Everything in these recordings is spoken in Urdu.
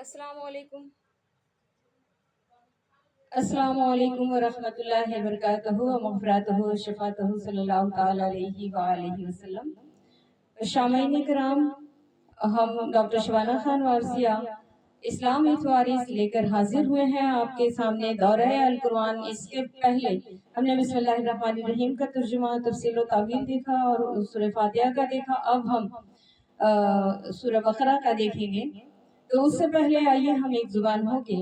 السلام علیکم ورحمۃ اللہ وبرکاتہ ومغفراتہ وشفاعتہ صلی اللہ تعالی علیہ وآلہ وسلم۔ شامعین کرام، ہم ڈاکٹر شبانہ خان وارثیہ اسلام اتوارث لے کر حاضر ہوئے ہیں آپ کے سامنے دورہ القرآن۔ اس کے پہلے ہم نے بسم اللہ الرحمن الرحیم کا ترجمہ، تفصیل و تعبیر دیکھا اور سورہ فاتحہ کا دیکھا۔ اب ہم سورہ بقرہ کا دیکھیں گے۔ تو اس سے پہلے آئیے ہم ایک زبان ہو کے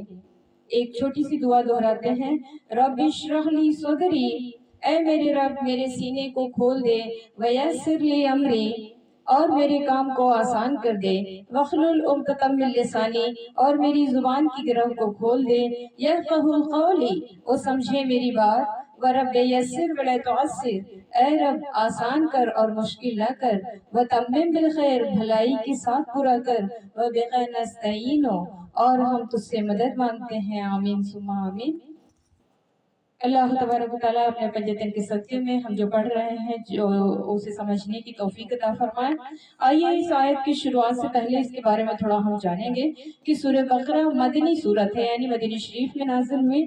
ایک چھوٹی سی دعا دہراتے ہیں۔ رب اشرح لی صدری، اے میرے رب میرے سینے کو کھول دے، ویسر لی امری، اور میرے کام کو آسان کر دے، واحلل عقدۃ من لسانی، اور میری زبان کی گرہ کو کھول دے، یفقہوا قولی، وہ سمجھے میری بات، ورب یسر ولا تعسر، اے رب آسان کر اور مشکل نہ کر، وتمم بالخیر، بھلائی کے ساتھ پورا کر، وبک نستعین، اور ہم تجھ سے مدد مانگتے ہیں، آمین ثم آمین۔ اللہ تبارک و تعالیٰ اپنے پنجتن کے صدقے میں ہم جو پڑھ رہے ہیں جو اسے سمجھنے کی توفیق عطا فرمائے۔ آئیے اس آیت کی شروعات سے پہلے اس کے بارے میں تھوڑا ہم جانیں گے کہ سورہ بقرہ مدنی سورت ہے، یعنی مدینہ شریف میں نازل ہوئی۔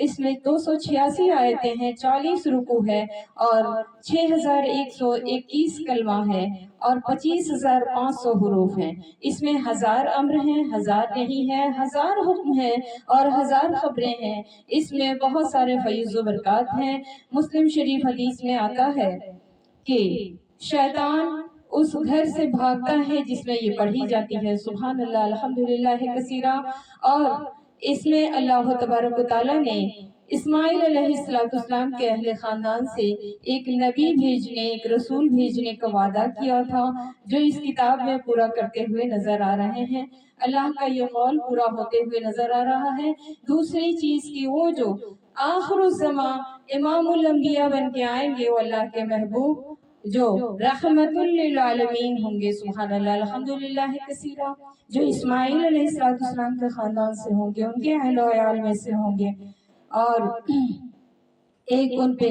اس میں 286 آیتیں ہیں، 40 رکوع ہے اور 6121 کلمہ ہے اور 25,500 حروف ہیں۔ اس میں 1000 امر ہیں، 1000 نہیں ہے، 1000 حکم ہیں اور 1000 خبریں ہیں۔ اس میں بہت سارے فیض و برکات ہیں۔ مسلم شریف حدیث میں آتا ہے کہ شیطان اس گھر سے بھاگتا ہے جس میں یہ پڑھی جاتی ہے، سبحان اللہ الحمدللہ کثیرہ۔ اور اس میں اللہ تبارک و تعالیٰ نے اسماعیل علیہ السلام کے اہل خاندان سے ایک نبی بھیجنے، ایک رسول بھیجنے کا وعدہ کیا تھا، جو اس کتاب میں پورا کرتے ہوئے نظر آ رہے ہیں۔ اللہ کا یہ قول پورا ہوتے ہوئے نظر آ رہا ہے۔ دوسری چیز کی وہ جو آخر الزمان امام الانبیاء بن کے آئیں گے، وہ اللہ کے محبوب جو رحمت للعالمین ہوں گے، سبحان اللہ الحمدللہ کثیرہ، جو اسماعیل علیہ السلام کے خاندان سے ہوں گے، ان کے اہل و عیال میں سے ہوں گے، اور ایک ان پہ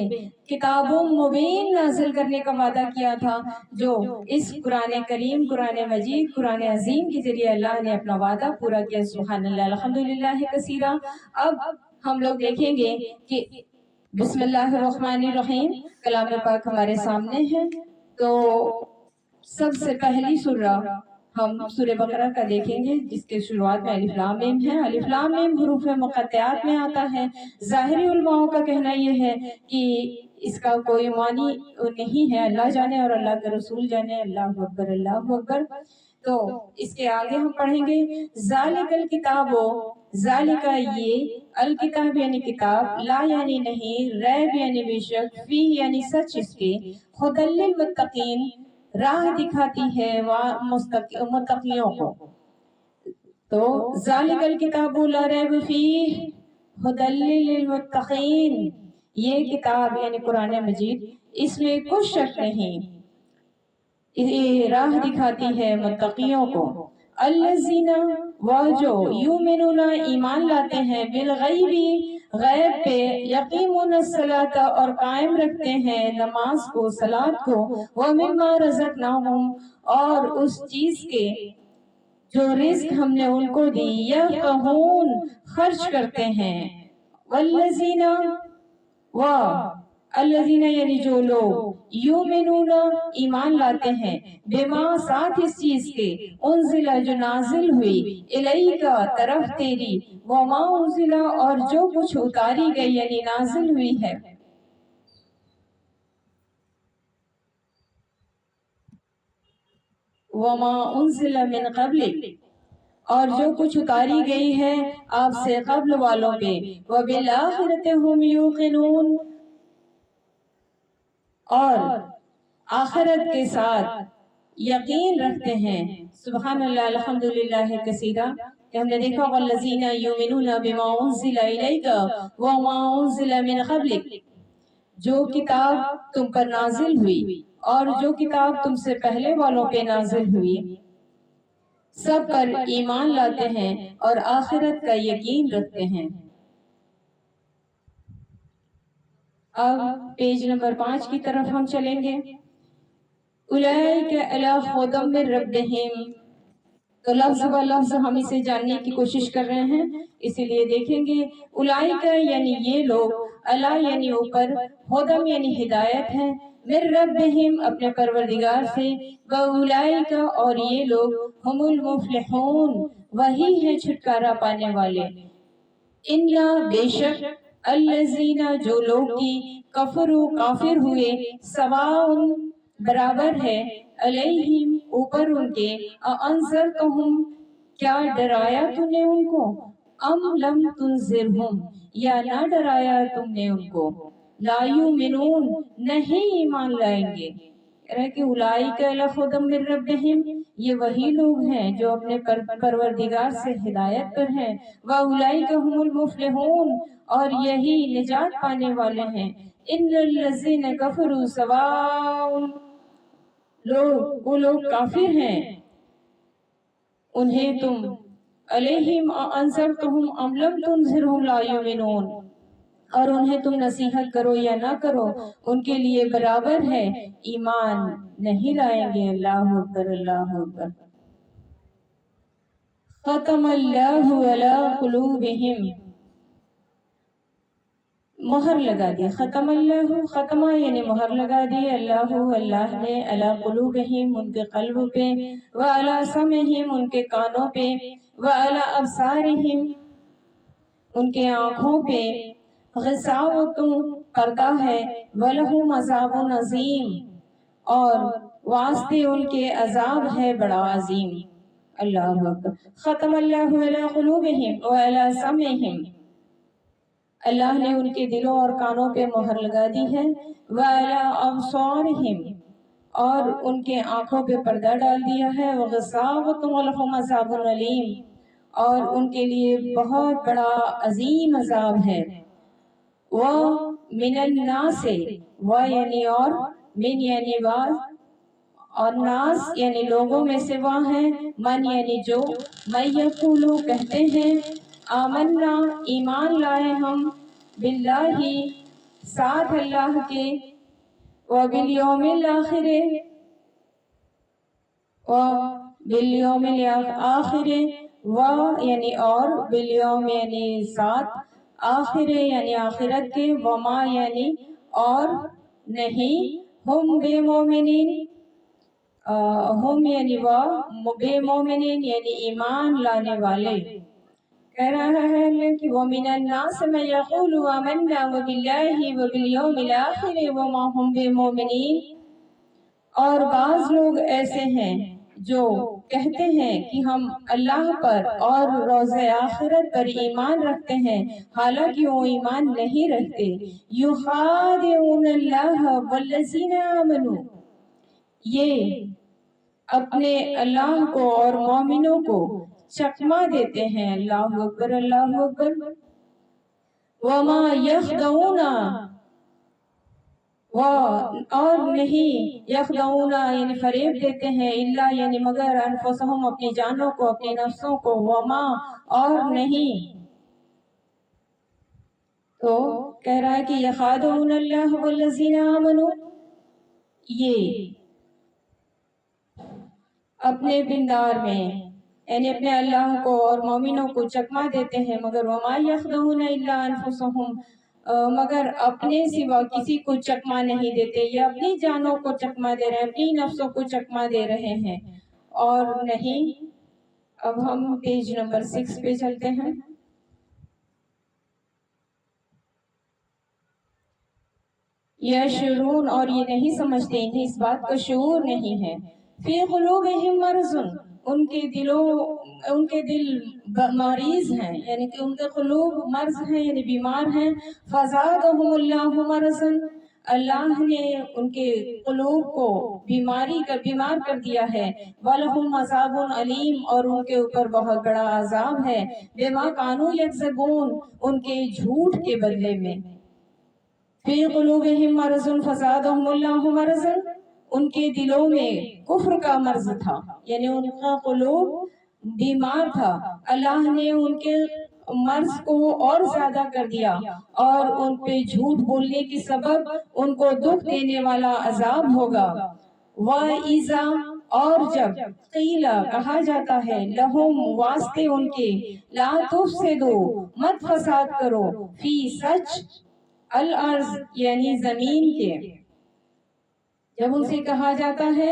کتاب مبین نازل کرنے کا وعدہ کیا تھا، جو اس قرآن کریم، قرآن مجید، قرآن عظیم کے ذریعے اللہ نے اپنا وعدہ پورا کیا، سبحان اللہ الحمدللہ کثیرہ۔ اب ہم لوگ دیکھیں گے کہ بسم اللہ الرحمن الرحیم کلام پاک ہمارے سامنے ہے۔ تو سب سے پہلی سورہ ہم سورہ بقرہ کا دیکھیں گے، جس کے شروعات میں الف لام میم ہے۔ الف لام میم حروف مقطعات میں آتا ہے۔ ظاہری علماء کا کہنا یہ ہے کہ اس کا کوئی معنی نہیں ہے، اللہ جانے اور اللہ کے رسول جانے، اللہ اکبر اللہ اکبر۔ تو اس کے آگے ہم پڑھیں گے ذالک الکتاب، ذالک یہ، الکتاب یعنی کتاب، لا یعنی نہیں، ریب یعنی بے شک، فی یعنی سچ اس کے، ہدی للمتقین راہ دکھاتی ہے متقیوں کو۔ تو ذالک الکتاب لا ریب فیہ ہدی للمتقین، یہ کتاب یعنی قرآن مجید، اس میں کچھ شک نہیں، یہ راہ دکھاتی ہے متقیوں کو۔ الذین، وہ جو یؤمنون ایمان لاتے ہیں، بالغیب غیب پہ، یقیمون الصلاۃ اور قائم رکھتے ہیں نماز کو، صلاۃ کو، ومما رزقناہم اور اس چیز کے جو رزق ہم نے ان کو دی، یفقہون خرچ کرتے ہیں، والذین و الذین یعنی جو لوگ یؤمنون ایمان لاتے ہیں، بما ساتھ اس چیز کے، انزل جو نازل ہوئی، الیک طرف تیری، وما انزل اور جو کچھ اتاری گئی یعنی نازل ہوئی ہے، وما انزل من قبلک اور جو کچھ اتاری گئی ہے آپ سے قبل والوں پہ، وبالآخرۃ ھم یوقنون اور آخرت کے ساتھ یقین رکھتے ہیں، سبحان اللہ الحمدللہ کثیرہ۔ کہ ہم نے دیکھا والذین یؤمنون بما انزل الیک وما انزل من قبلک، جو کتاب تم پر نازل ہوئی اور جو کتاب تم سے پہلے والوں پہ نازل ہوئی، سب پر ایمان لاتے ہیں اور آخرت کا یقین رکھتے ہیں۔ اب پیج نمبر 5 کی طرف ہم چلیں گے۔ اولئک علی ھدی من ربہم، تو لفظ و لفظ ہم اسے جاننے کی کوشش کر رہے ہیں، اسی لیے دیکھیں گے اولئک یعنی یہ لوگ، اللہ یعنی اوپر، ہدم یعنی ہدایت ہے، من ربہم اپنے پروردگار سے، واولئک اور یہ لوگ، ہم المفلحون وہی ہیں چھٹکارا پانے والے، انا بے شک، الذین جو لوگ کی، کفروا کافر ہوئے، سواء برابر ہے، علیہم اوپر ان کے، انذرتہم کیا ڈرایا تو نے ان کو، ام لم تنذرہم یا نہ ڈرایا تم نے ان کو، لا یؤمنون نہیں ایمان لائیں گے۔ کہہ رہے کہ اولئک علی ہدی من ربہم یہ وہی لوگ ہیں جو اپنے پروردگار سے ہدایت پر ہیں، واولئک هم المفلحون اور یہی نجات پانے والے ہیں، ان الذین کفروا سواء وہ لوگ کافر ہیں، انہیں تم علیہم انذرتہم ام لم تنذرہم لا یؤمنون اور انہیں تم نصیحت کرو یا نہ کرو ان کے لیے برابر ہے، ایمان نہیں لائیں گے۔ اللہ اکبر، اللہ اکبر۔ ختم اللہ علی قلوبہم مہر لگا دی، ختم اللہ، ختمہ یعنی مہر لگا دی، اللہ نے، علی قلوبہم ان کے قلب پہ، وعلی سمعہم ان کے کانوں پہ، وعلی ابصارہم ان کے آنکھوں پہ، غشاوۃ پردہ ہے، وَلَهُمْ عَذَابٌ عَظِيمٌ اور واسطے ان کے عذاب ہے بڑا عظیم۔ اللہ اکبر۔ ختم اللہ علی قلوبہم وعلی سمعہم اللہ نے ان کے دلوں اور کانوں پہ مہر لگا دی ہے، وعلی ابصارہم اور ان کے آنکھوں پہ پردہ ڈال دیا ہے، وغشاوۃ وَلَهُمْ عَذَابٌ عَلِيمٌ اور ان کے لیے بہت بڑا عظیم عذاب ہے۔ وَمِنَ النَّاسِ و یعنی اور، من یعنی بعض، اور ناس یعنی لوگوں میں سے وہ ہیں، من یعنی جو، من یقولو کہتے ہیں، آمنا ایمان لائے ہم، باللہ ساتھ اللہ کے، وبالیوم الآخر وبالیوم الآخر و یعنی اور، بالیوم یعنی ساتھ، آخر یعنی آخرت کے، وما یعنی اور، نہیں، ہم بے مومنین ہم یعنی وہ، بے مومنین یعنی ایمان لانے والے۔ کہہ رہا ہے کہ وَمِنَ النَّاسِ مَن يَقُولُ آمَنَّا بِاللَّهِ وَبَالْيَوْمِ الْآخِرِ وَمَا هُمْ بِمُؤْمِنِينَ اور بعض لوگ ایسے ہیں جو کہتے ہیں کہ ہم اللہ پر اور روز آخرت پر ایمان رکھتے ہیں، حالانکہ وہ ایمان نہیں رکھتے۔ يُخَادِعُونَ اللَّهَ وَالَّذِينَ آمَنُوا یہ اپنے اللہ کو اور مومنوں کو چکما دیتے ہیں۔ اللہ اکبر، اللہ اکبر۔ وما یخدعون اور نہیں، یخدعون یعنی فریب دیتے ہیں، الا یعنی مگر، انفسہم اپنی جانوں کو، اپنی نفسوں کو، وما اور نہیں۔ تو کہہ رہا ہے کہ یخادعون اللہ والذین آمنوا یہ اپنے بندار میں یعنی اپنے اللہ کو اور مومنوں کو چکما دیتے ہیں، مگر وما یخدعون الا انفسہم مگر اپنے سوا کسی کو چکما نہیں دیتے، یا اپنی جانوں کو چکما دے رہے ہیں، اپنی نفسوں کو چکما دے رہے ہیں اور نہیں۔ اب ہم پیج نمبر 6 پہ چلتے ہیں۔ یشعرون اور یہ نہیں سمجھتے، انہیں اس بات کا شعور نہیں ہے، فی قلوبہم مرض ان کے دل مریض ہیں، یعنی کہ ان کے قلوب مرض ہیں یعنی بیمار ہیں، فزادہم اللہ مرضا اللہ نے ان کے قلوب کو بیمار کر دیا ہے، وَلَهُمْ عَذَابٌ عَلِيمٌ اور ان کے اوپر بہت بڑا عذاب ہے، بِمَا كَانُوا يَكْذِبُونَ ان کے جھوٹ کے بدلے میں۔ فی قلوبہم مرض فزادہم اللہ مرضا ان کے دلوں میں کفر کا مرض تھا، یعنی ان کا قلوب بیمار تھا، اللہ نے ان کے مرض کو اور زیادہ کر دیا اور ان پہ جھوٹ بولنے کی سبب ان کو دکھ دینے والا عذاب ہوگا۔ وَإِذَا اور جب قیلا کہا جاتا ہے لہم واسطے ان کے لا تفسدو مت فساد کرو فی سچ الارض یعنی زمین کے، جب ان سے کہا جاتا ہے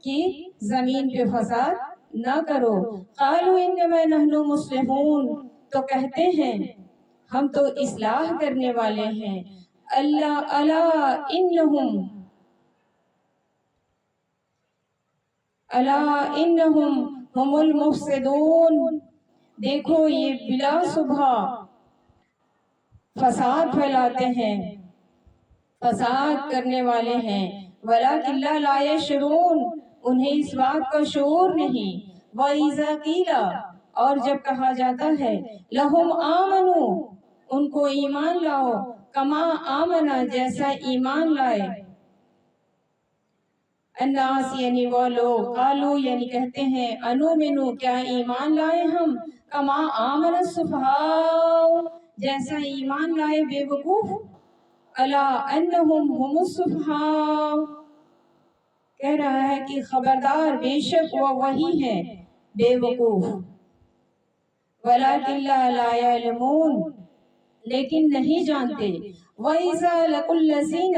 کہ زمین پہ فساد نہ کرو، قالوا انما نحن مصلحون تو کہتے ہیں ہم تو اصلاح کرنے والے ہیں، اللہ الا انہم الا انہم ہم المفسدون، دیکھو یہ بلا صبح فساد پھیلاتے ہیں، فساد کرنے والے ہیں، ولیکن لا یشعرون انہیں اس بات کا شعور نہیں، وَإِذَا قِیلَ اور جب کہا جاتا ہے لہم آمنو ان کو ایمان لاؤ، کما آمنا جیسا ایمان لائے الناس یعنی وہ لوگ، قالو یعنی کہتے ہیں انومنو کیا ایمان لائے ہم، کما آمن السفہاء جیسا ایمان لائے بے وقوف، الا انہم ہم السفہاء کہہ رہا ہے کہ خبردار بے شک وہ وہی ہے بے وقوف، ولیکن لا یعلمون لیکن نہیں جانتے، وَإِذَا لَقُوا الَّذِينَ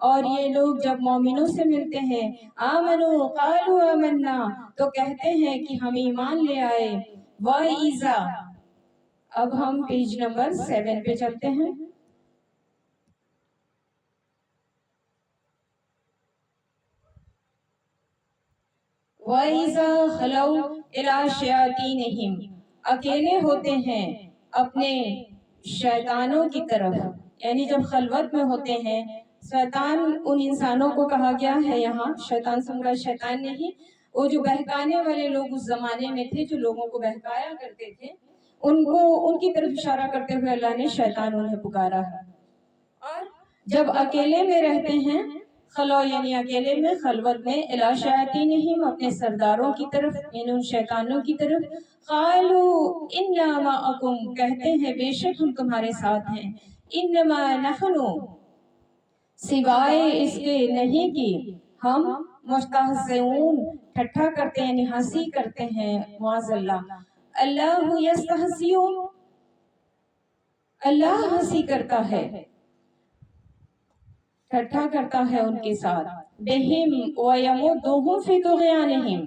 اور یہ لوگ جب مومنوں سے ملتے ہیں آمنوا قالوا آمنا تو کہتے ہیں کہ ہم ایمان لے آئے، وَإِذَا اب ہم پیج نمبر 7 پہ چلتے ہیں، وَإِذَا خَلَوْا إِلَىٰ شَيَاطِینِهِمْ اکیلے ہوتے ہیں اپنے شیطانوں کی طرف، یعنی جب خلوت میں ہوتے ہیں، شیطان ان انسانوں کو کہا گیا ہے یہاں، شیطان سے مراد شیطان نہیں، وہ جو بہکانے والے لوگ اس زمانے میں تھے جو لوگوں کو بہکایا کرتے تھے، ان کی طرف اشارہ کرتے ہوئے اللہ نے شیطان انہیں پکارا ہے، اور جب اکیلے میں رہتے ہیں خلو یعنی اکیلے میں خلوت میں الی شیاطینہم اپنے سرداروں کی طرف یعنی ان شیطانوں کی طرف، قالو انا معکم کہتے ہیں بے شک ہم تمہارے ساتھ ہیں، انما نحن سوائے اس کے نہیں کہ ہم مستہزئون ٹھٹھا کرتے ہیں یعنی ہنسی کرتے ہیں، معاذ اللہ، اللہ یستہزئ اللہ ہنسی کرتا ہے، ٹھٹھا کرتا ہے ان کے ساتھ، بہم ویمدہم فی طغیانہم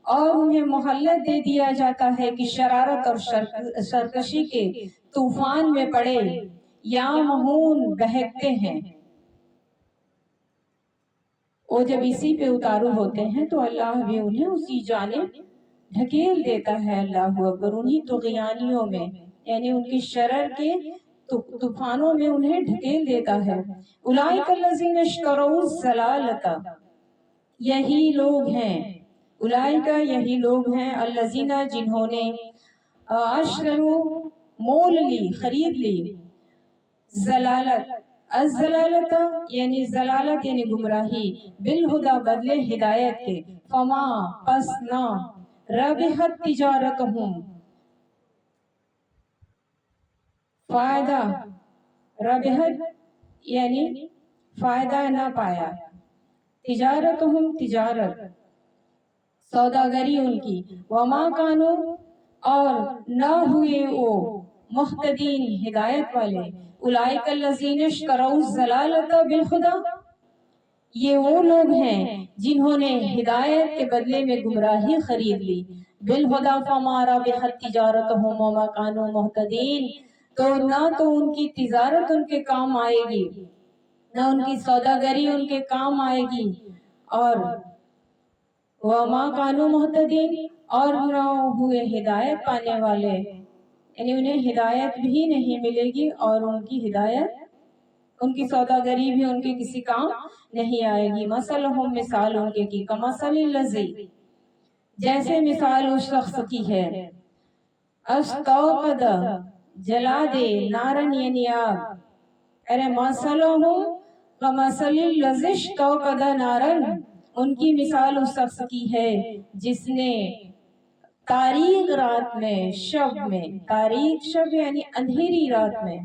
اور انہیں مہلت دے دیا جاتا ہے کہ شرارت اور سرکشی کے طوفان میں پڑے، یا مہون بہکتے ہیں، وہ جب اسی پہ اتارو ہوتے ہیں تو اللہ بھی انہیں اسی جانب ڈھکیل دیتا ہے، اللہ اکبر، انہی طغیانیوں میں یعنی ان کی شرر کے طوفانوں میں انہیں ڈھکیل دیتا ہے، اولئک الذین اشتروا الضلالۃ یہی لوگ ہیں، اولئک یہی لوگ ہیں، الذین جنہوں نے اشتروا مول لی خرید لی، ضلالت الضلالت یعنی ضلالت یعنی گمراہی، بالہدا بدلے ہدایت کے، فما پس نہ ربحت تجارتہم فائدہ، ربحت یعنی فائدہ نہ پایا، تجارتہم تجارت سوداگری ان کی، وما کانوا اور نہ ہوئے وہ مہتدین ہدایت والے، اولئک الذین اشتروا الضلالۃ بالہدی یہ وہ لوگ ہیں جنہوں نے ہدایت کے بدلے میں گمراہی خرید لی، بالہدی فما ربحت تجارتہم وما کانوا مہتدین تو نہ تو ان کی تجارت ان کے کام آئے گی، نہ ان کی سوداگری ان کے کام آئے گی، اور وما کانوا مہتدین اور نہ ہوئے ہدایت پانے والے، یعنی انہیں ہدایت بھی نہیں ملے گی اور ان کی ہدایت ان کی سوداگری بھی ان کے کسی کام نہیں آئے گی، مثلہم مثال ان کے کی کمثل الذی جیسے مثال اس شخص کی ہے، استوقد جلا دے، نارن یعنی آگ، ارے مثلہم کمثل الذی استوقد نارن ان کی مثال اس شخص کی ہے جس نے تاریک رات میں شب میں، تاریک شب یعنی اندھیری رات میں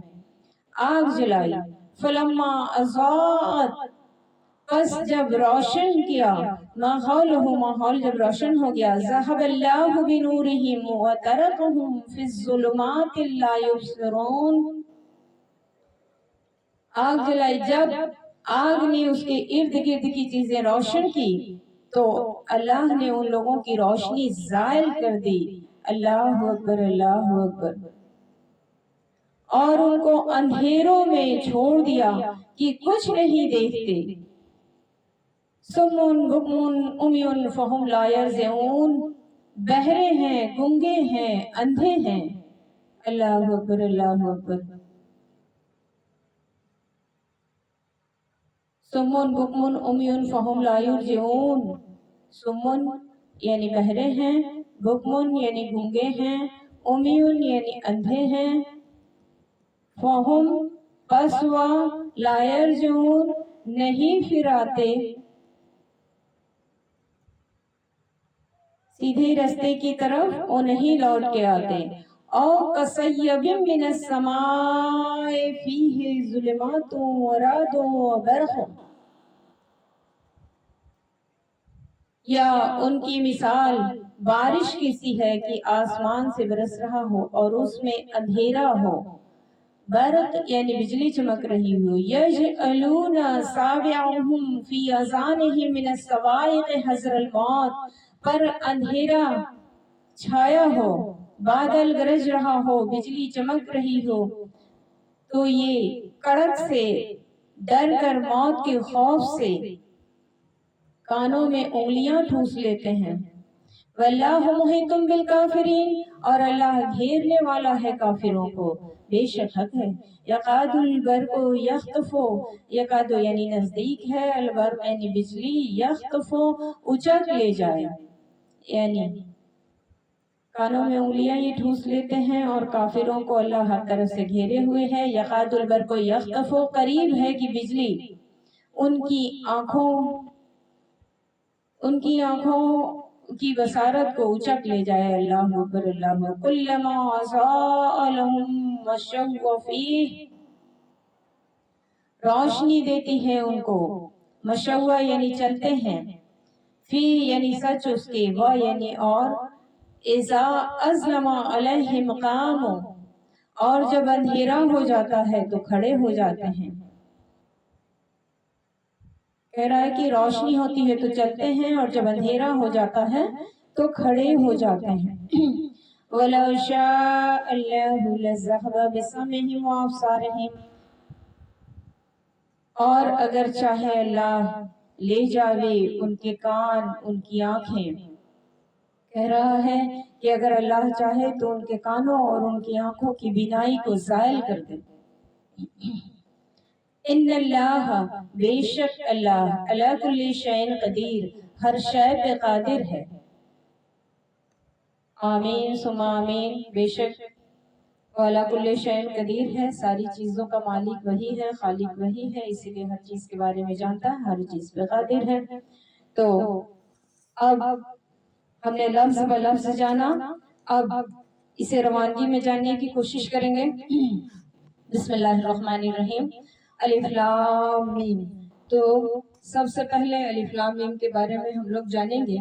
آگ جلائی، فلما اضاءت بس جب روشن کیا ماحول جب روشن ہو گیا ذهب اللہ بنورہم وترکہم فی الظلمات لا یبصرون، آگ جلائی، جب آگ نے اس کے ارد گرد کی چیزیں روشن کی تو اللہ نے ان لوگوں کی روشنی زائل کر دی۔ اللہ اکبر، اللہ اکبر۔ اور ان کو اندھیروں میں چھوڑ دیا کہ کچھ نہیں دیکھتے۔ سمن بکمن عمیٌ فہم لا یرجعون، بہرے ہیں، گنگے ہیں، اندھے ہیں۔ اللہ اکبر، اللہ اکبر۔ سمن بکمن عمیٌ فہم لا یرجعون، سمن یعنی بہرے ہیں، بکمن یعنی گنگے ہیں، عمیٌ یعنی اندھے ہیں، فہم پس وہ لا یرجعون نہیں پھر آتے سیدھے رستے کی طرف، وہ نہیں لوٹ کے آتے۔ او کصیب من السماء فیہ ظلمات ورعد وبرق، یا ان کی مثال بارش کی سی ہے کہ آسمان سے برس رہا ہو اور اس میں اندھیرا ہو، برق یعنی بجلی چمک رہی ہو، یجعلون اصابعهم فی اذانہم من الصواعق حذر الموت، پر اندھیرا چھایا ہو، بادل گرج رہا ہو، بجلی چمک رہی ہو تو یہ کڑک سے ڈر کر، موت کے خوف سے کانوں میں انگلیاں ٹھوس لیتے ہیں۔ واللہ محیط بالکافرین، اور اللہ گھیرنے والا ہے کافروں کو، بے شک حق ہے۔ یکاد البرق یخطف، یکاد یعنی نزدیک ہے، البرق یعنی بجلی، یخطف اچک لے جائے، یعنی کانوں میں انگلیاں یہ ٹھوس لیتے ہیں، اور کافروں کو اللہ ہر طرف سے گھیرے ہوئے ہے۔ یکاد البرق یخطف، قریب ہے کہ بجلی ان کی آنکھوں کی بصارت کو اچک لے جائے۔ اللہ اکبر، اللہ اکبر۔ کلما اضاء لهم مشوا فیہ، روشنی دیتی ہے ان کو، مشوا یعنی چلتے ہیں، فی یعنی سچ اس کے، و یعنی اور، اذا اظلم علیہم قاموا، اور جب اندھیرا ہو جاتا ہے تو کھڑے ہو جاتے ہیں۔ کہہ رہا ہے کہ روشنی ہوتی ہے تو چلتے ہیں، اور جب اندھیرا ہو جاتا ہے تو کھڑے ہو جاتے ہیں۔ وَلَوْ شَاءَ اللَّهُ لَذَهَبَ بِسَمْعِهِمْ وَأَبْصَارِهِمْ، اور اگر چاہے اللہ لے جاوے ان کے کان، ان کی آنکھیں۔ کہہ رہا ہے کہ اگر اللہ چاہے تو ان کے کانوں اور ان کی آنکھوں کی بینائی کو زائل کر دے۔ ان اللہ، بے شک اللہ، علی کل شیء قدیر، ہر شے پہ قادر ہے۔ آمین ثم آمین۔ بے شک وہ علی کل شیء قدیر ہے، ساری چیزوں کا مالک وہی ہے، خالق وہی ہے، اسی لیے ہر چیز کے بارے میں جانتا ہے، ہر چیز پہ قادر ہے۔ تو اب ہم نے لفظ ب لفظ جانا، اب اسے روانگی میں جاننے کی کوشش کریں گے۔ بسم اللہ الرحمن الرحیم۔ الف لام میم، تو سب سے پہلے الف لام میم کے بارے میں ہم لوگ جانیں گے،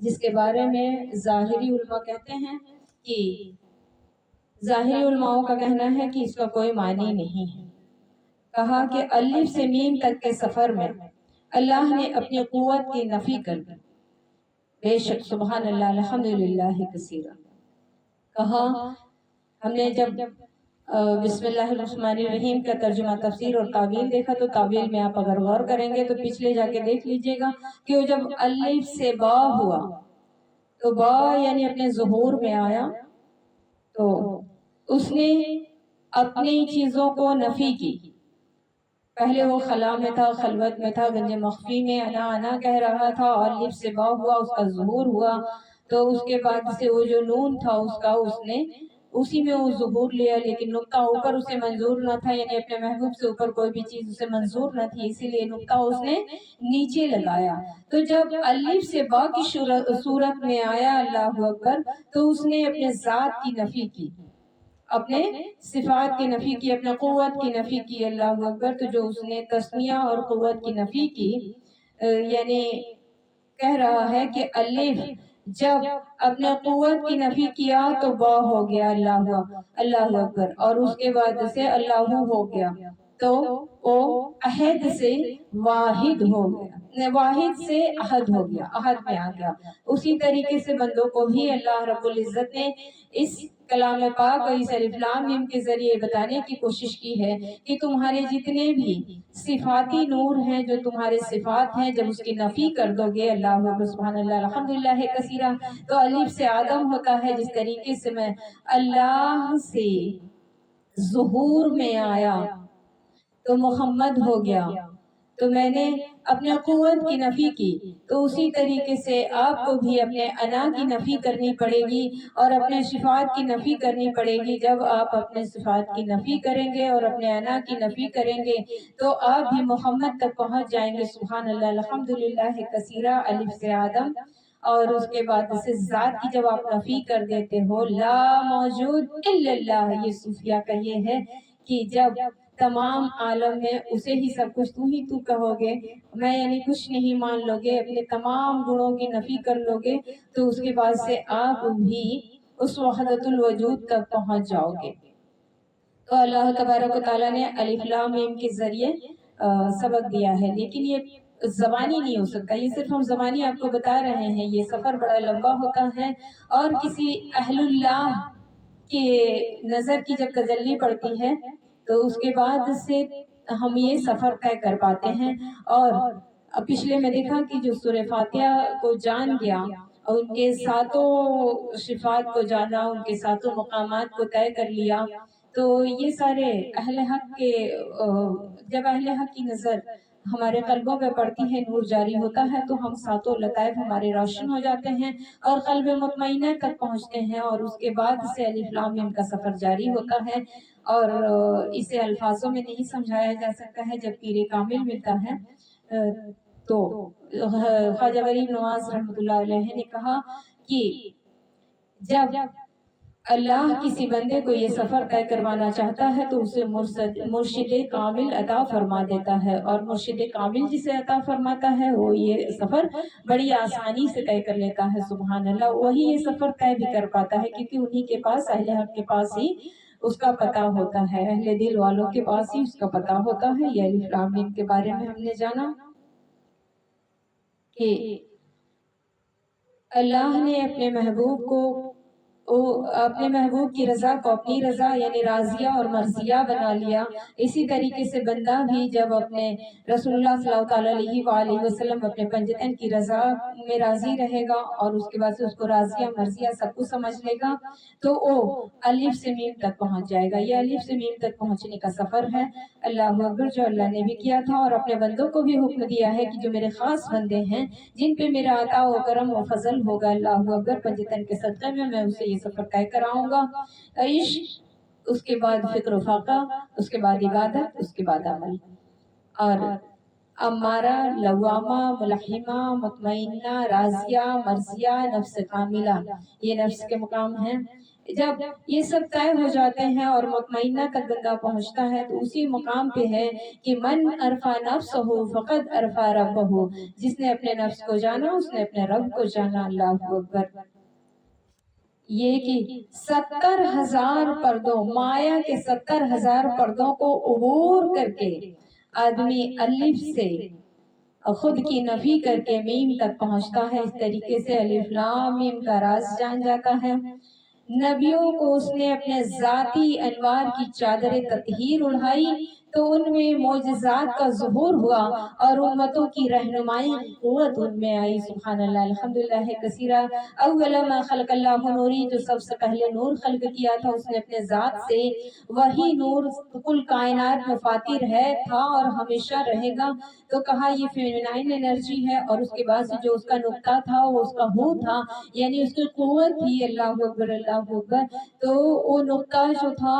جس کے بارے میں ظاہری علماء کہتے ہیں کہ ظاہری علماء کا کہنا ہے کہ اس کا کوئی معنی نہیں ہے۔ کہا کہ الف سے میم تک کے سفر میں اللہ نے اپنی قوت کی نفی کر دی، بے شک سبحان اللہ الحمدللہ کثیرا۔ کہا ہم نے جب بسم اللہ الرحمن الرحیم کا ترجمہ تفسیر اور تعویل دیکھا تو تعویل میں آپ اگر غور کریں گے تو پچھلے جا کے دیکھ لیجئے گا کہ وہ جب الف سے با ہوا تو با یعنی اپنے ظہور میں آیا، تو اس نے اپنی چیزوں کو نفی کی۔ پہلے وہ خلا میں تھا، خلوت میں تھا، گنج مخفی میں انا انا کہہ رہا تھا، اور الف سے با ہوا، اس کا ظہور ہوا، تو اس کے بعد سے وہ جو نون تھا اس کا، اس نے اسی میں وہ ظہور لیا، لیکن نقطہ اوپر اسے منظور نہ تھا، یعنی اپنے محبوب سے اوپر کوئی بھی چیز اسے منظور نہ تھی، اسی لیے نقطہ اس نے نیچے لگایا۔ تو جب الف سے با کی صورت میں آیا اللہ اکبر، تو اس نے اپنے ذات کی نفی کی، اپنے صفات کی نفی کی، اپنے قوت کی نفی کی، اللہ اکبر۔ تو جو اس نے تسمیہ اور قوت کی نفی کی یعنی کہہ رہا ہے کہ الف جب اپنے قوت کی نفی کیا تو با ہو گیا اللہ اکبر، اور اس کے بعد سے اللہ ہو گیا تو او احد سے واحد ہو گیا، واحد سے احد ہو گیا، احد میں آ گیا۔ اسی طریقے سے بندوں کو بھی اللہ رب العزت نے اس کلام پاک اور اس الف لام میم کے ذریعے بتانے کی کوشش کی ہے کہ تمہارے جتنے بھی صفاتی نور ہیں، جو تمہارے صفات ہیں، جب اس کی نفی کر دو گے، اللہ سبحان اللہ الحمدللہ کثیرہ، تو الف سے آدم ہوتا ہے، جس طریقے سے میں اللہ سے ظہور میں آیا تو محمد ہو گیا، تو میں نے اپنے قوت کی نفی کی، تو اسی طریقے سے آپ کو بھی اپنے انا کی نفی کرنی پڑے گی اور اپنے صفات کی نفی کرنی پڑے گی۔ جب آپ اپنے صفات کی نفی کریں گے اور اپنے انا کی نفی کریں گے تو آپ بھی محمد تک پہنچ جائیں گے۔ سبحان اللہ الحمدللہ کثیرہ، الف سے آدم، اور اس کے بعد سے ذات کی جب آپ نفی کر دیتے ہو، لا موجود الا اللہ، یہ صوفیہ کا یہ ہے کہ جب تمام عالم میں اسے ہی سب کچھ تو کہو گے، میں یعنی کچھ نہیں مان لو گے، اپنے تمام گنوں کی نفی کر لو گے، تو اس کے بعد سے آپ بھی اس وحدت الوجود تک پہنچ جاؤ گے۔ تو اللہ تبارک و تعالیٰ نے الف لام میم کے ذریعے سبق دیا ہے، لیکن یہ زبانی نہیں ہو سکتا، یہ صرف ہم زبانی آپ کو بتا رہے ہیں، یہ سفر بڑا لمبا ہوتا ہے، اور کسی اہل اللہ کے نظر کی جب تجلی پڑتی ہے تو اس کے بعد سے ہم یہ سفر طے کر پاتے ہیں۔ اور پچھلے میں دیکھا کہ جو سورہ فاتحہ کو جان گیا اور ان کے ساتوں صفات کو جانا، ان کے ساتوں مقامات کو طے کر لیا، تو یہ سارے اہل حق کے جب اہل حق کی نظر ہمارے قلبوں پہ پڑتی ہے، نور جاری ہوتا ہے، تو ہم ساتوں لطائف ہمارے روشن ہو جاتے ہیں اور قلب مطمئنہ تک پہنچتے ہیں، اور اس کے بعد سے الف لام میم کا سفر جاری ہوتا ہے۔ اور اسے الفاظوں میں نہیں سمجھایا جا سکتا ہے۔ جب پیر کامل ملتا ہے تو خواجہ غریب نواز رحمۃ اللہ علیہ نے کہا کہ جب اللہ کسی بندے کو یہ سفر طے کروانا چاہتا ہے تو اسے مرشد کامل عطا فرما دیتا ہے، اور مرشد کامل جسے عطا فرماتا ہے وہ یہ سفر بڑی آسانی سے طے کر لیتا ہے۔ سبحان اللہ، وہی یہ سفر طے بھی کر پاتا ہے، کیونکہ انہی کے پاس، اہل حق کے پاس ہی اس کا پتہ ہوتا ہے، اہل دل والوں کے پاس ہی اس کا پتہ ہوتا ہے۔ یہ الف لام میم کے بارے میں ہم نے جانا کہ اللہ نے اپنے محبوب کو اپنے محبوب کی رضا کو اپنی رضا یعنی راضیہ اور مرضیہ بنا لیا۔ اسی طریقے سے بندہ بھی جب اپنے رسول اللہ صلی اللہ علیہ وآلہ وسلم اپنے پنجتن کی رضا میں راضی رہے گا اور اس کے بعد سے اس کو راضیہ مرضیہ سب کچھ سمجھ لے گا تو وہ الف سے میم تک پہنچ جائے گا۔ یہ الف سے میم تک پہنچنے کا سفر ہے۔ اللہ اکبر، جو اللہ نے بھی کیا تھا اور اپنے بندوں کو بھی حکم دیا ہے کہ جو میرے خاص بندے ہیں، جن پہ میرا عطا و کرم و فضل ہوگا، اللہ اکبر، پنجتن کے صدقے میں اسے یہ سفر طے کراؤں گا۔ عشق، اس کے بعد فکر و فاقہ، اس کے بعد عبادت، اس کے بعد عمل، اور امارہ، لوامہ، ملحمہ، مطمئنہ، راضیہ، مرضیہ، نفس کاملہ، یہ نفس کے مقام ہیں۔ جب یہ سب طے ہو جاتے ہیں اور مطمئنہ تک بندہ پہنچتا ہے تو اسی مقام پہ ہے کہ من عرفہ نفسہ فقد عرفہ ربہ، جس نے اپنے نفس کو جانا اس نے اپنے رب کو جانا۔ اللہ اکبر، یہ کہ 70,000 پردوں، مایا کے 70,000 پردوں کو عبور کر کے آدمی الف سے خود کی نفی کر کے میم تک پہنچتا ہے۔ اس طریقے سے الف لام میم کا راز جان جاتا ہے۔ نبیوں کو اس نے اپنے ذاتی انوار کی چادر تطہیر اڑھائی تو ان میں معجزات کا ظہور ہوا اور امتوں کی رہنمائی قوت ان میں آئی۔ سبحان اللہ الحمدللہ کثیرہ۔ اول ما خلق اللہ نوری، جو سب سے پہلے نور خلق کیا تھا اس نے اپنے ذات سے، وہی نور کل کائنات میں فاتر ہے، تھا اور ہمیشہ رہے گا۔ تو کہا یہ فیمینائن انرجی ہے، اور اس کے بعد سے جو اس کا نقطہ تھا وہ اس کا ہو تھا، یعنی اس کی قوت تھی۔ اللہ اکبر اللہ اکبر، تو وہ نقطہ جو تھا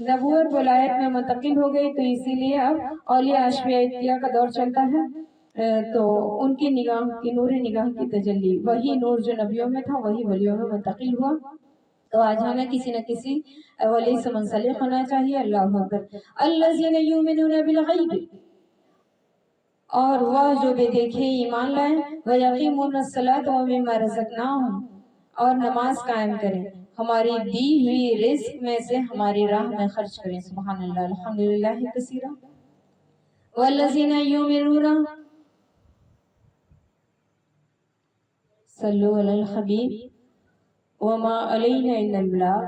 نبوت ولایت میں منتقل ہو گئی، تو اسی لیے اب اولیاء اشفیاء کا دور چلتا ہے۔ تو ان کی نگاہ کی نور نگاہ کی تجلی، وہی نور جو نبیوں میں تھا وہی ولیوں میں منتقل ہوا۔ تو آج ہمیں کسی نہ کسی ولی سے منسلک ہونا چاہیے۔ اللہ اکبر۔ الذین یؤمنون بالغیب، اور وہ جو بے دیکھے ایمان لائیں، وَيَقِيمُونَ الصَّلَاةَ وَمِمَّا رَزَقْنَاهُمْ، اور نماز قائم کریں، ہماری دی ہوئی رزق میں سے ہماری راہ میں خرچ کریں۔ سبحان اللہ، الحمدللہ کثیرا۔ وَالَّذِينَ يُؤْمِنُونَ صلوا علی الحبیب وما علینا الا البلاغ۔